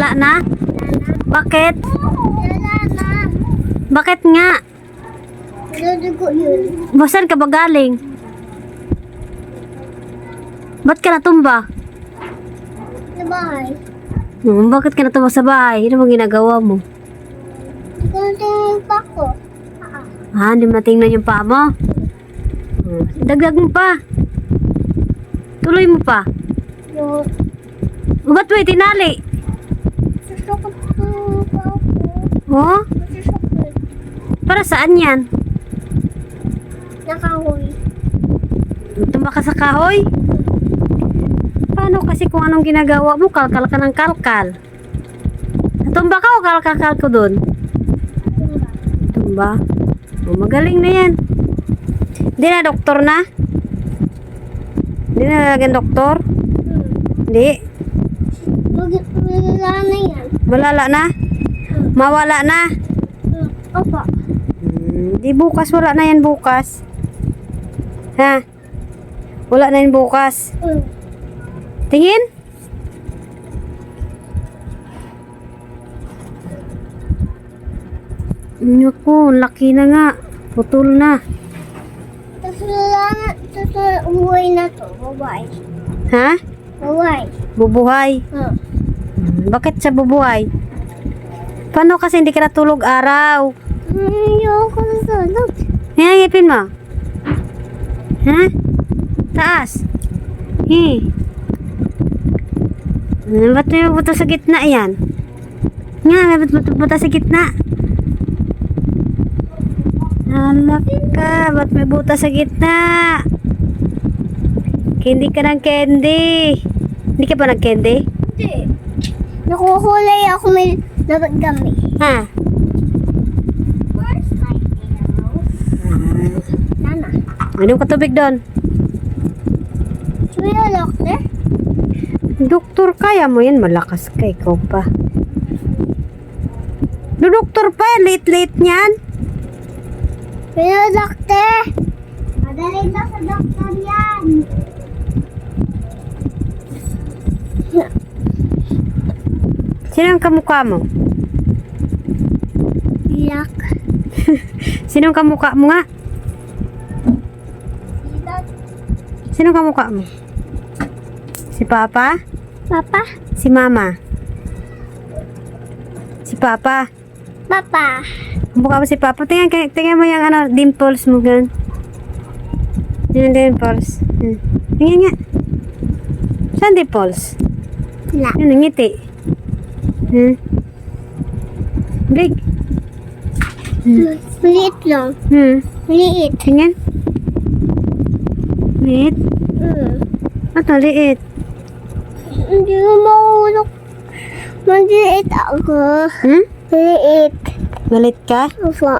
Wala na? Bakit? Wala na. Bakit nga? Nadudugo yun. Saan ka ba galing? Ba't ka natumba? Sa bahay. Bakit ka natumba sa bahay? Ano bang ginagawa mo? Hindi ko natingin pa ko. Hindi mo natingnan yung paa mo? Dagdag mo pa. Tuloy mo pa. Yung Ba't mo itinali? susukot ko pa ako. Oh? Susukot. Para saan yan? Nakahoy. Tumba ka sa kahoy? Paano kasi kung anong ginagawa mo? Kalkal ka ng kalkal. Tumba ka o kalkal ko dun? Tumba. Magaling na yan. Hindi na doktor na? Hindi na nalagyan doktor? Hindi. Wala na yan. Malala na? Mawala na? Opo. Di bukas, wala na yan bukas. Ha? Wala na yan bukas. Tingin? Naku, laki na nga. Putol na. Tapos wala na. Tapos umuwi na to. Bye-bye. Ha? Bye-bye. Bubuhay. Bakit siya bubuhay? Paano kasi hindi ka natulog araw? Ayoko na tulog. Ngipin mo. Ha? Taas. Ba't may buto sa gitna yan? Nga, may buto sa gitna. Alak ka, ba't may buta sa gitna? Candy ka ng candy. Hindi ka pa nag-candy? Hindi. Nakukulay ako may nabagami. Ha? Where's my arrows? Nana. Anong katubig doon? Should we a doctor? Doktor, kaya mo yan. Malakas ka, ikaw pa. Doktor pa, late-late niyan. Should we a doctor? Madali na sa doktor yan. Sino ang kamukha mo? Bilak. Sino ang kamukha mo nga? Sino ang kamukha mo? Si Papa? Papa? Si Mama? Si Papa? Papa. Kamukha mo si Papa? Tingnan mo yung dimples mo gan. Yung dimples. Tingnan nga. Saan dimples? Wala. Yun, ang ngiti. Big. Maliit lang. Maliit. Tingnan. Liit? At liit. Hindi mo mahulog. Maliit ako. Maliit. Malit ka? Opo.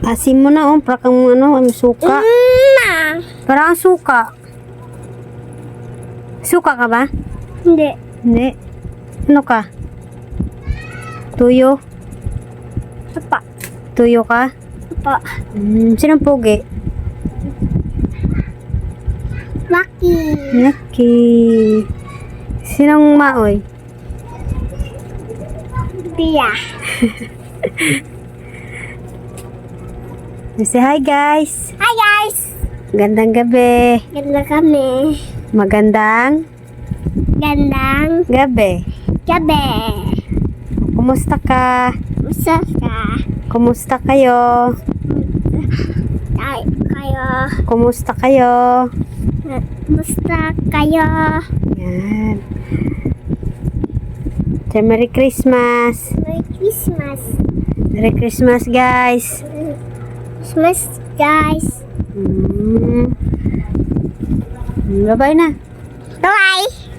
Asin mo na, Parang ang suka. Ma. Parang ang suka. Suka ka ba? Hindi. Hindi. Ano ka? Tuyo? Papa. Tuyo ka? Papa. Sinong pugi? Maki. Lucky. Sinong maoy? Pia. Say hi guys. Hi guys. Gandang gabi. Ganda kami. Magandang Gandang gabi. gabi. Kumusta ka? Musta ka? Kumusta kayo? Kayo. Kumusta kayo? Musta kayo? Yan. Say Merry Christmas. Merry Christmas. Merry Christmas guys. Christmas guys. Bye-bye na. Bye.